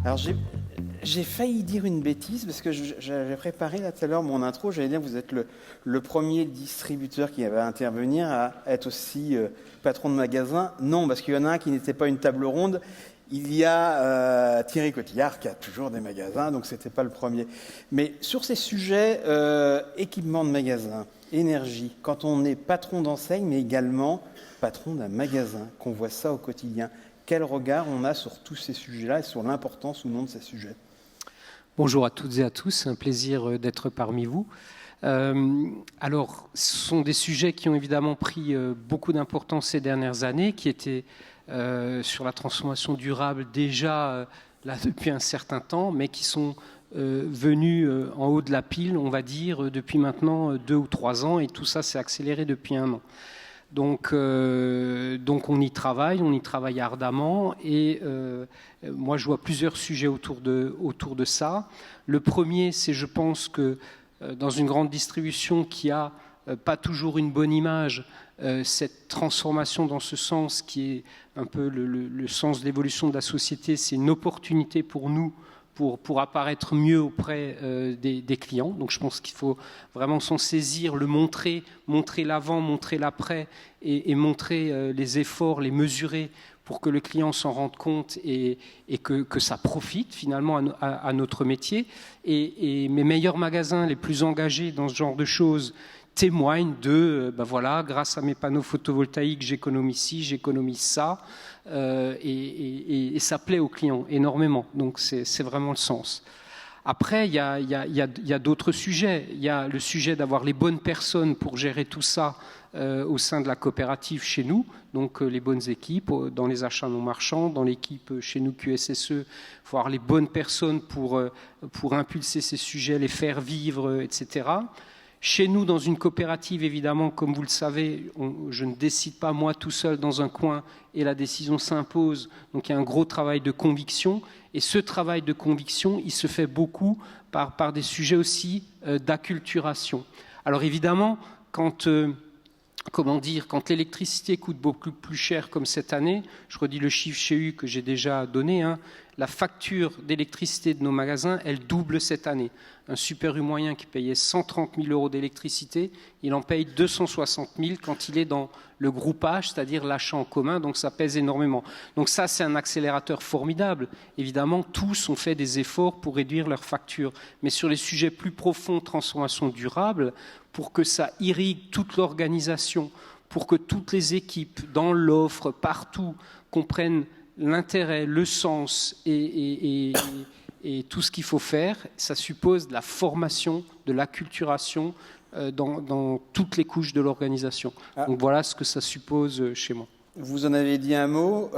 Alors j'ai failli dire une bêtise parce que j'avais préparé là tout à l'heure mon intro. J'allais dire que vous êtes le premier distributeur qui va intervenir à être aussi patron de magasin. Non, parce qu'il y en a un qui n'était pas une table ronde. Il y a Thierry Cotillard qui a toujours des magasins, donc c'était pas le premier. Mais sur ces sujets, équipement de magasin, énergie, quand on est patron d'enseigne, mais également patron d'un magasin, qu'on voit ça au quotidien, quel regard on a sur tous ces sujets-là et sur l'importance ou non de ces sujets? Bonjour à toutes et à tous, c'est un plaisir d'être parmi vous. Alors, ce sont des sujets qui ont évidemment pris beaucoup d'importance ces dernières années, qui étaient sur la transformation durable déjà là depuis un certain temps, mais qui sont venus en haut de la pile, on va dire, depuis maintenant 2 ou 3 ans, et tout ça s'est accéléré depuis 1 an. Donc on y travaille ardemment, et moi je vois plusieurs sujets autour de ça. Le premier, c'est, je pense que dans une grande distribution qui a pas toujours une bonne image, cette transformation dans ce sens qui est un peu le sens de l'évolution de la société, c'est une opportunité pour nous pour apparaître mieux auprès des clients. Donc je pense qu'il faut vraiment s'en saisir, le montrer l'avant, montrer l'après, et montrer les efforts, les mesurer pour que le client s'en rende compte et que ça profite finalement à notre métier. Et mes meilleurs magasins, les plus engagés dans ce genre de choses, témoignent de, voilà, grâce à mes panneaux photovoltaïques, j'économise ci, j'économise ça, et ça plaît aux clients énormément. Donc c'est vraiment le sens. Après, il y a d'autres sujets. Il y a le sujet d'avoir les bonnes personnes pour gérer tout ça au sein de la coopérative chez nous, donc les bonnes équipes dans les achats non marchands, dans l'équipe chez nous QSSE, il faut avoir les bonnes personnes pour impulser ces sujets, les faire vivre, etc. Chez nous, dans une coopérative, évidemment, comme vous le savez, je ne décide pas moi tout seul dans un coin et la décision s'impose. Donc il y a un gros travail de conviction. Et ce travail de conviction, il se fait beaucoup par des sujets aussi d'acculturation. Alors évidemment, quand l'électricité coûte beaucoup plus cher comme cette année, je redis le chiffre chez U que j'ai déjà donné, la facture d'électricité de nos magasins, elle double cette année. Un Super U moyen qui payait 130 000 € d'électricité, il en paye 260 000 quand il est dans le groupage, c'est-à-dire l'achat en commun, donc ça pèse énormément. Donc ça, c'est un accélérateur formidable. Évidemment, tous ont fait des efforts pour réduire leurs factures. Mais sur les sujets plus profonds, transformation durable, pour que ça irrigue toute l'organisation, pour que toutes les équipes, dans l'offre, partout, comprennent l'intérêt, le sens et tout ce qu'il faut faire, ça suppose de la formation, de l'acculturation dans toutes les couches de l'organisation. Donc voilà ce que ça suppose chez moi. Vous en avez dit un mot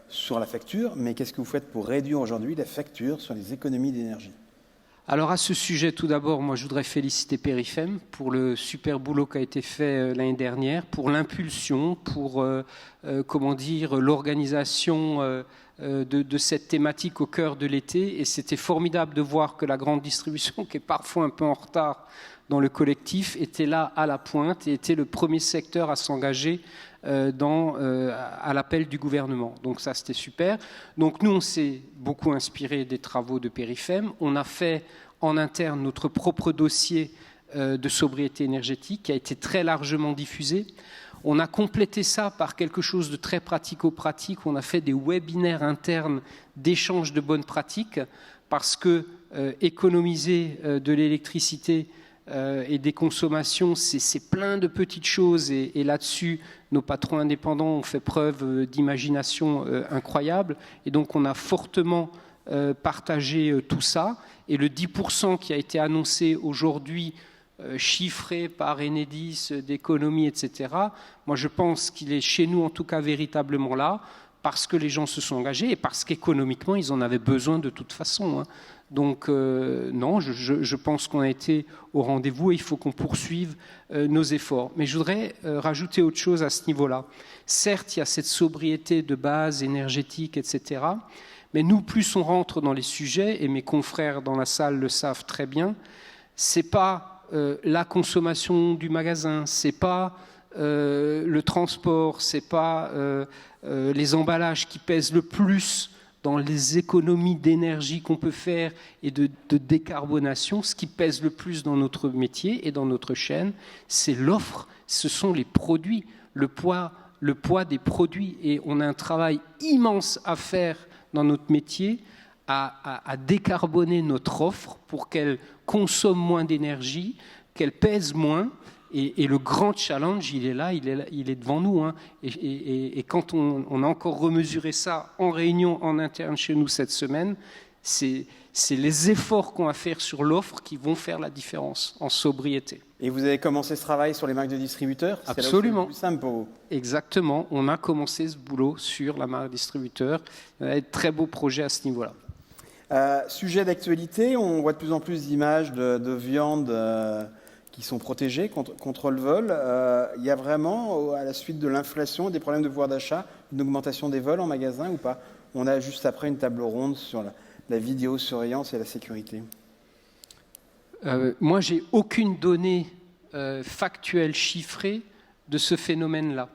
sur la facture, mais qu'est-ce que vous faites pour réduire aujourd'hui la facture sur les économies d'énergie? Alors à ce sujet, tout d'abord, moi je voudrais féliciter Périfem pour le super boulot qui a été fait l'année dernière, pour l'impulsion, pour l'organisation de cette thématique au cœur de l'été. Et c'était formidable de voir que la grande distribution, qui est parfois un peu en retard dans le collectif, était là à la pointe et était le premier secteur à s'engager à l'appel du gouvernement. Donc ça, c'était super. Donc nous, on s'est beaucoup inspiré des travaux de Périfem. On a fait en interne notre propre dossier de sobriété énergétique qui a été très largement diffusé. On a complété ça par quelque chose de très pratico-pratique. On a fait des webinaires internes d'échange de bonnes pratiques parce que économiser de l'électricité et des consommations, c'est plein de petites choses, et là-dessus, nos patrons indépendants ont fait preuve d'imagination incroyable, et donc on a fortement partagé tout ça, et le 10% qui a été annoncé aujourd'hui, chiffré par Enedis d'économie, etc., moi je pense qu'il est chez nous en tout cas véritablement là, parce que les gens se sont engagés et parce qu'économiquement ils en avaient besoin de toute façon. Donc non, je pense qu'on a été au rendez-vous et il faut qu'on poursuive nos efforts. Mais je voudrais rajouter autre chose à ce niveau-là. Certes, il y a cette sobriété de base énergétique, etc. Mais nous, plus on rentre dans les sujets, et mes confrères dans la salle le savent très bien, c'est pas la consommation du magasin, c'est pas le transport, c'est pas les emballages qui pèsent le plus dans les économies d'énergie qu'on peut faire et de décarbonation, ce qui pèse le plus dans notre métier et dans notre chaîne, c'est l'offre, ce sont les produits, le poids des produits. Et on a un travail immense à faire dans notre métier à décarboner notre offre pour qu'elle consomme moins d'énergie, qu'elle pèse moins. Et le grand challenge, il est là, il est devant nous. Hein. Et quand on a encore remesuré ça en réunion, en interne chez nous cette semaine, c'est les efforts qu'on va faire sur l'offre qui vont faire la différence en sobriété. Et vous avez commencé ce travail sur les marques de distributeurs ? Absolument. C'est le plus simple pour vous. Exactement. On a commencé ce boulot sur la marque distributeur. Il y a de très beaux projets à ce niveau-là. Sujet d'actualité, on voit de plus en plus d'images de viande qui sont protégées contre le vol. Il y a vraiment, à la suite de l'inflation, des problèmes de pouvoir d'achat, une augmentation des vols en magasin ou pas ? On a juste après une table ronde sur la vidéosurveillance et la sécurité. Moi, j'ai aucune donnée factuelle chiffrée de ce phénomène-là.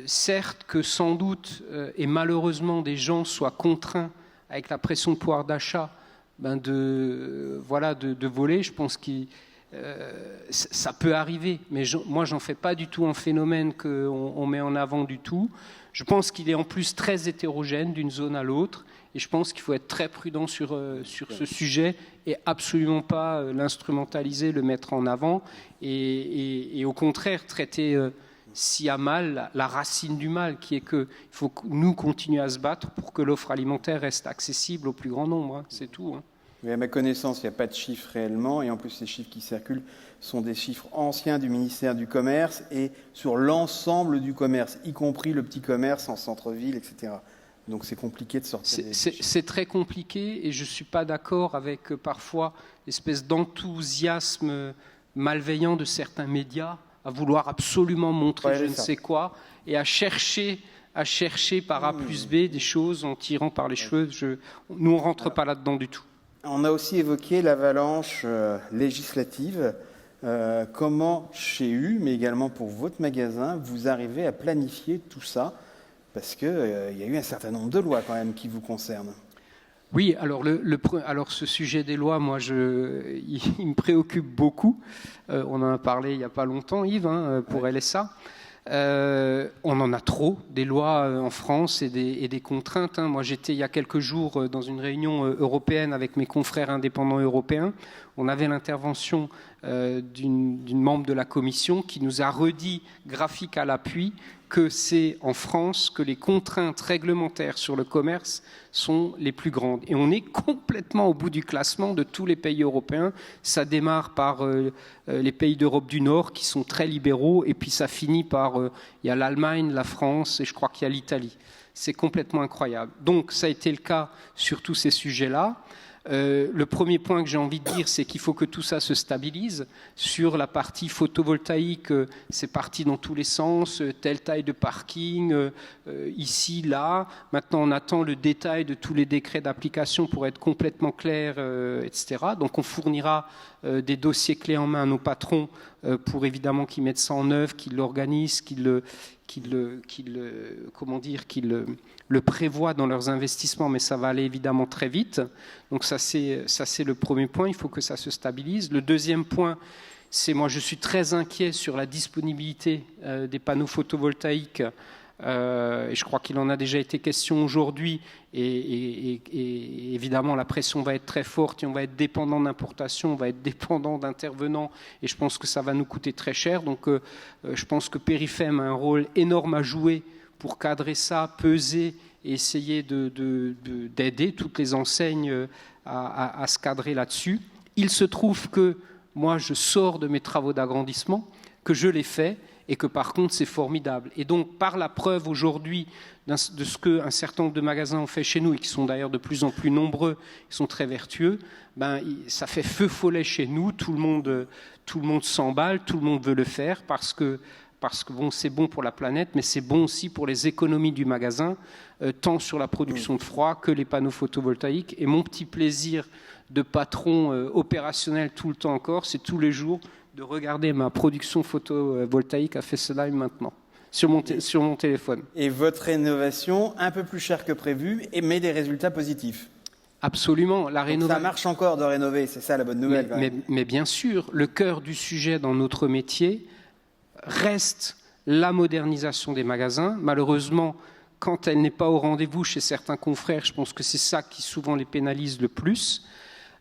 Certes que sans doute, et malheureusement, des gens soient contraints avec la pression de pouvoir d'achat de voler. Je pense que ça peut arriver, mais moi, j'en fais pas du tout un phénomène qu'on met en avant du tout. Je pense qu'il est en plus très hétérogène d'une zone à l'autre, et je pense qu'il faut être très prudent sur ce sujet et absolument pas l'instrumentaliser, le mettre en avant, et au contraire traiter si à mal la racine du mal, qui est qu'il faut nous continuer à se battre pour que l'offre alimentaire reste accessible au plus grand nombre. Hein, c'est tout. Hein. Mais à ma connaissance, il n'y a pas de chiffres réellement, et en plus, les chiffres qui circulent sont des chiffres anciens du ministère du Commerce et sur l'ensemble du commerce, y compris le petit commerce en centre-ville, etc. Donc c'est compliqué de sortir. C'est très compliqué, et je ne suis pas d'accord avec parfois l'espèce d'enthousiasme malveillant de certains médias à vouloir absolument montrer je ne sais quoi et à chercher par A plus B des choses en tirant par les cheveux. Nous, on ne rentre pas là-dedans du tout. On a aussi évoqué l'avalanche législative. Comment, chez U, mais également pour votre magasin, vous arrivez à planifier tout ça ? Parce qu'il y a eu un certain nombre de lois quand même qui vous concernent. Oui, alors ce sujet des lois, moi, il me préoccupe beaucoup. On en a parlé il n'y a pas longtemps, Yves, pour LSA. On en a trop, des lois en France et des contraintes. Moi, j'étais il y a quelques jours dans une réunion européenne avec mes confrères indépendants européens. On avait l'intervention d'une membre de la Commission qui nous a redit, graphique à l'appui, que c'est en France que les contraintes réglementaires sur le commerce sont les plus grandes. Et on est complètement au bout du classement de tous les pays européens. Ça démarre par les pays d'Europe du Nord qui sont très libéraux, et puis ça finit par, il y a l'Allemagne, la France, et je crois qu'il y a l'Italie. C'est complètement incroyable. Donc ça a été le cas sur tous ces sujets-là. Le premier point que j'ai envie de dire, c'est qu'il faut que tout ça se stabilise. Sur la partie photovoltaïque, c'est parti dans tous les sens, telle taille de parking, ici, là. Maintenant, on attend le détail de tous les décrets d'application pour être complètement clair, etc. Donc, on fournira des dossiers clés en main à nos patrons pour évidemment qu'ils mettent ça en œuvre, qu'ils l'organisent, qu'ils le prévoient dans leurs investissements, mais ça va aller évidemment très vite. Donc ça c'est le premier point, il faut que ça se stabilise. Le deuxième point, c'est moi je suis très inquiet sur la disponibilité des panneaux photovoltaïques, et je crois qu'il en a déjà été question aujourd'hui, et évidemment la pression va être très forte et on va être dépendant d'importation, on va être dépendant d'intervenants, et je pense que ça va nous coûter très cher. Donc je pense que Perifem a un rôle énorme à jouer pour cadrer ça, peser et essayer d'aider toutes les enseignes à se cadrer là-dessus. Il se trouve que moi, je sors de mes travaux d'agrandissement, que je les fais, et que par contre, c'est formidable. Et donc, par la preuve aujourd'hui de ce qu'un certain nombre de magasins ont fait chez nous, et qui sont d'ailleurs de plus en plus nombreux, qui sont très vertueux, ça fait feu follet chez nous, tout le monde s'emballe, tout le monde veut le faire, parce que bon, c'est bon pour la planète, mais c'est bon aussi pour les économies du magasin, tant sur la production de froid que les panneaux photovoltaïques. Et mon petit plaisir de patron opérationnel tout le temps encore, c'est tous les jours de regarder ma production photovoltaïque à Fessenheim maintenant. sur mon téléphone. Et votre rénovation, un peu plus chère que prévu, mais des résultats positifs. Absolument. La Ça marche encore de rénover, c'est ça la bonne nouvelle. Mais bien sûr, le cœur du sujet dans notre métier reste la modernisation des magasins. Malheureusement, quand elle n'est pas au rendez-vous chez certains confrères, je pense que c'est ça qui souvent les pénalise le plus.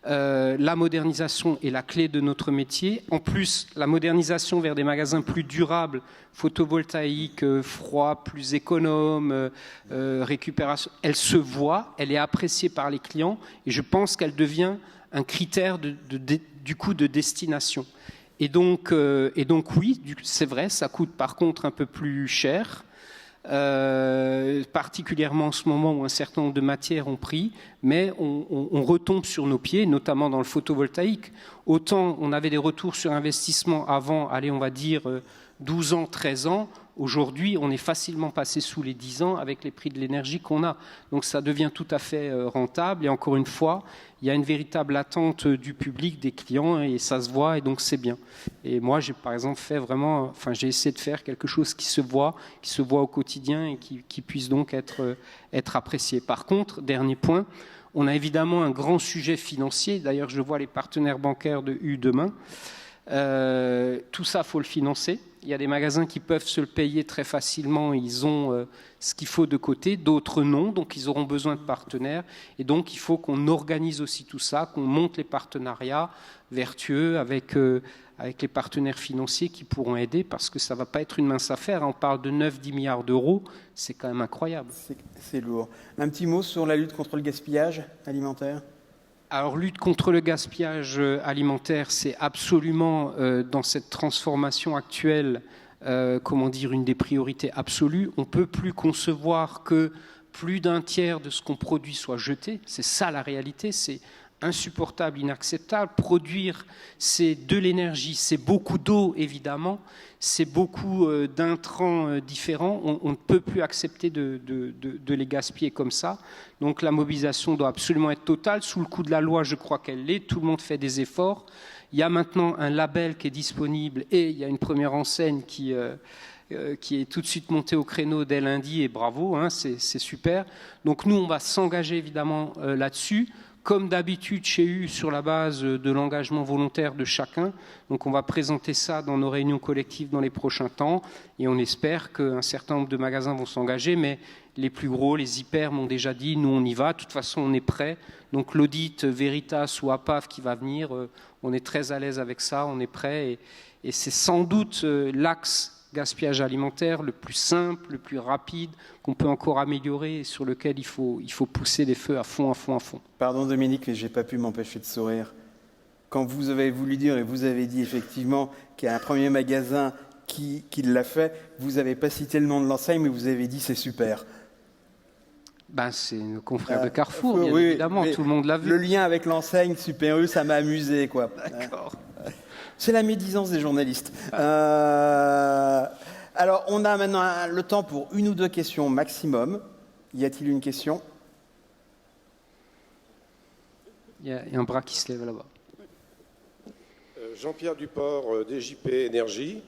La modernisation est la clé de notre métier. En plus, la modernisation vers des magasins plus durables, photovoltaïques, froids, plus économes, récupération, elle se voit, elle est appréciée par les clients et je pense qu'elle devient un critère du coût de destination. Et donc oui, c'est vrai, ça coûte par contre un peu plus cher. Particulièrement en ce moment où un certain nombre de matières ont pris, mais on retombe sur nos pieds, notamment dans le photovoltaïque. Autant on avait des retours sur investissement avant, allez, on va dire 12 ans, 13 ans. Aujourd'hui, on est facilement passé sous les 10 ans avec les prix de l'énergie qu'on a. Donc ça devient tout à fait rentable. Et encore une fois, il y a une véritable attente du public, des clients, et ça se voit, et donc c'est bien. Et moi, j'ai par exemple j'ai essayé de faire quelque chose qui se voit au quotidien et qui puisse donc être apprécié. Par contre, dernier point, on a évidemment un grand sujet financier. D'ailleurs, je vois les partenaires bancaires de U demain. Tout ça, il faut le financer. Il y a des magasins qui peuvent se le payer très facilement, ils ont ce qu'il faut de côté, d'autres non, donc ils auront besoin de partenaires. Et donc il faut qu'on organise aussi tout ça, qu'on monte les partenariats vertueux avec les partenaires financiers qui pourront aider, parce que ça ne va pas être une mince affaire. On parle de 9-10 milliards d'euros, c'est quand même incroyable. C'est lourd. Un petit mot sur la lutte contre le gaspillage alimentaire ? Alors, lutte contre le gaspillage alimentaire, c'est absolument, dans cette transformation actuelle, une des priorités absolues. On ne peut plus concevoir que plus d'un tiers de ce qu'on produit soit jeté. C'est ça la réalité, c'est insupportable, inacceptable. Produire, c'est de l'énergie, c'est beaucoup d'eau, évidemment, c'est beaucoup d'intrants différents. On ne peut plus accepter de les gaspiller comme ça. Donc la mobilisation doit absolument être totale. Sous le coup de la loi, je crois qu'elle l'est. Tout le monde fait des efforts. Il y a maintenant un label qui est disponible et il y a une première enseigne qui est tout de suite montée au créneau dès lundi, et bravo, hein, c'est super. Donc nous, on va s'engager évidemment là-dessus, comme d'habitude chez U, sur la base de l'engagement volontaire de chacun. Donc on va présenter ça dans nos réunions collectives dans les prochains temps, et on espère qu'un certain nombre de magasins vont s'engager, mais les plus gros, les hyper m'ont déjà dit, nous on y va, de toute façon on est prêts. Donc l'audit Veritas ou APAV qui va venir, on est très à l'aise avec ça, on est prêts, et c'est sans doute l'axe gaspillage alimentaire le plus simple, le plus rapide, qu'on peut encore améliorer et sur lequel il faut pousser les feux à fond. Pardon Dominique, mais je n'ai pas pu m'empêcher de sourire. Quand vous avez voulu dire, et vous avez dit effectivement qu'il y a un premier magasin qui l'a fait, vous n'avez pas cité le nom de l'enseigne, mais vous avez dit c'est super. C'est nos confrères de Carrefour, bien évidemment, tout le monde l'a vu. Le lien avec l'enseigne Super U, ça m'a amusé, quoi. D'accord. C'est la médisance des journalistes. Alors, on a maintenant le temps pour une ou deux questions maximum. Y a-t-il une question ? Il y a un bras qui se lève là-bas. Jean-Pierre Duport, DJP Énergie.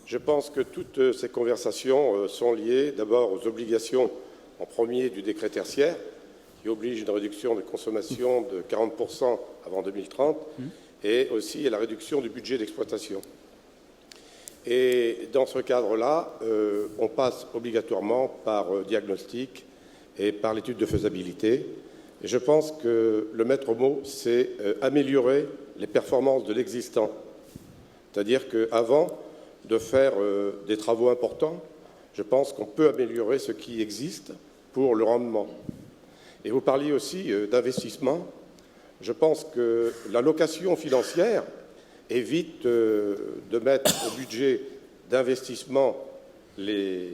Je pense que toutes ces conversations sont liées d'abord aux obligations en premier du décret tertiaire, qui oblige une réduction de consommation de 40% avant 2030. Et aussi à la réduction du budget d'exploitation. Et dans ce cadre-là, on passe obligatoirement par diagnostic et par l'étude de faisabilité. Et je pense que le maître mot, c'est améliorer les performances de l'existant. C'est-à-dire qu'avant de faire des travaux importants, je pense qu'on peut améliorer ce qui existe pour le rendement. Et vous parliez aussi d'investissement. Je pense que la location financière évite de mettre au budget d'investissement les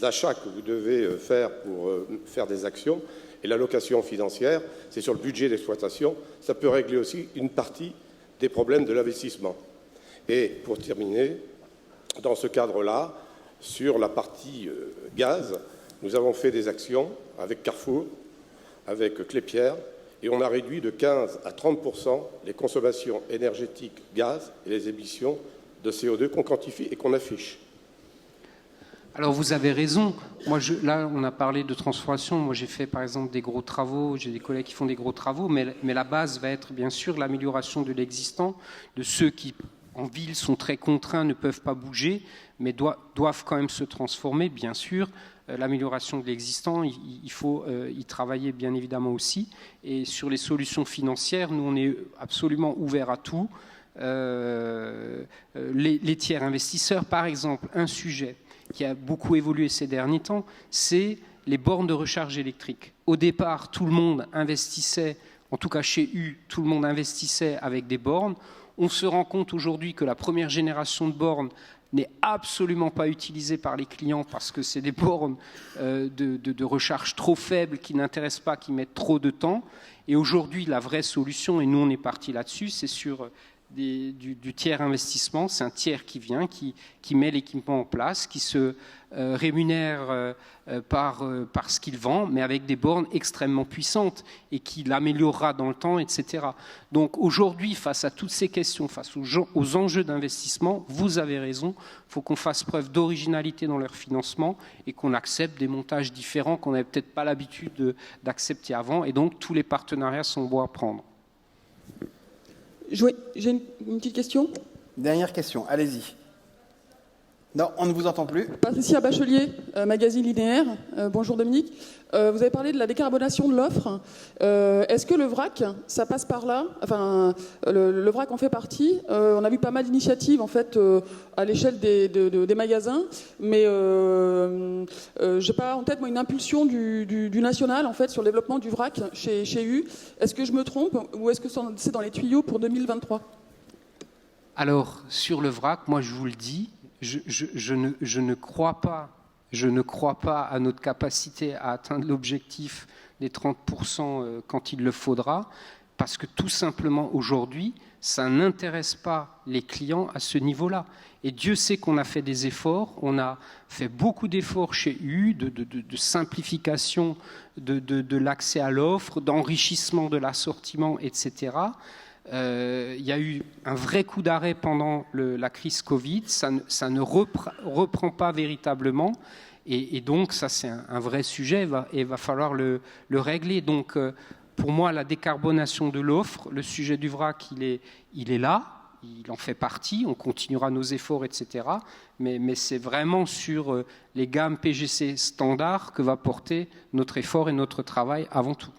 achats que vous devez faire pour faire des actions. Et la location financière, c'est sur le budget d'exploitation. Ça peut régler aussi une partie des problèmes de l'investissement. Et pour terminer, dans ce cadre-là, sur la partie gaz, nous avons fait des actions avec Carrefour, avec Clépierre, et on a réduit de 15 à 30% les consommations énergétiques gaz et les émissions de CO2 qu'on quantifie et qu'on affiche. Alors vous avez raison. Moi, là, on a parlé de transformation. Moi, j'ai fait par exemple des gros travaux. J'ai des collègues qui font des gros travaux, mais la base va être bien sûr l'amélioration de l'existant, de ceux qui en ville sont très contraints, ne peuvent pas bouger, mais doivent quand même se transformer, bien sûr. L'amélioration de l'existant, il faut y travailler bien évidemment aussi. Et sur les solutions financières, nous, on est absolument ouverts à tout. Les tiers investisseurs, par exemple, un sujet qui a beaucoup évolué ces derniers temps, c'est les bornes de recharge électrique. Au départ, tout le monde investissait, en tout cas chez U, tout le monde investissait avec des bornes. On se rend compte aujourd'hui que la première génération de bornes n'est absolument pas utilisée par les clients parce que c'est des bornes de recharge trop faibles qui n'intéressent pas, qui mettent trop de temps. Et aujourd'hui, la vraie solution, et nous on est parti là-dessus, c'est sur du tiers investissement. C'est un tiers qui vient, qui met l'équipement en place, qui se rémunère par ce qu'il vend, mais avec des bornes extrêmement puissantes et qui l'améliorera dans le temps, etc. Donc aujourd'hui, face à toutes ces questions, face aux enjeux d'investissement, vous avez raison, il faut qu'on fasse preuve d'originalité dans leur financement et qu'on accepte des montages différents qu'on n'avait peut-être pas l'habitude d'accepter avant. Et donc tous les partenariats sont bons à prendre. Oui, j'ai une petite question. Dernière question, allez-y. Non, on ne vous entend plus. Patricia Bachelier, magazine linéaire. Bonjour Dominique. Vous avez parlé de la décarbonation de l'offre. Est-ce que le vrac, ça passe par là? Enfin, le vrac en fait partie. On a vu pas mal d'initiatives en fait à l'échelle des magasins, mais j'ai pas en tête moi une impulsion du national en fait sur le développement du vrac chez U. Est-ce que je me trompe ou est-ce que c'est dans les tuyaux pour 2023? Alors sur le vrac, moi je vous le dis. Je ne crois pas à notre capacité à atteindre l'objectif des 30% quand il le faudra, parce que tout simplement aujourd'hui, ça n'intéresse pas les clients à ce niveau-là. Et Dieu sait qu'on a fait des efforts, on a fait beaucoup d'efforts chez U, de simplification de l'accès à l'offre, d'enrichissement de l'assortiment, etc. Il y a eu un vrai coup d'arrêt pendant la crise Covid, ça ne reprend pas véritablement, et donc ça c'est un vrai sujet, et il va falloir le régler. Donc pour moi la décarbonation de l'offre, le sujet du vrac il est là, il en fait partie, on continuera nos efforts, etc. Mais c'est vraiment sur les gammes PGC standards que va porter notre effort et notre travail avant tout.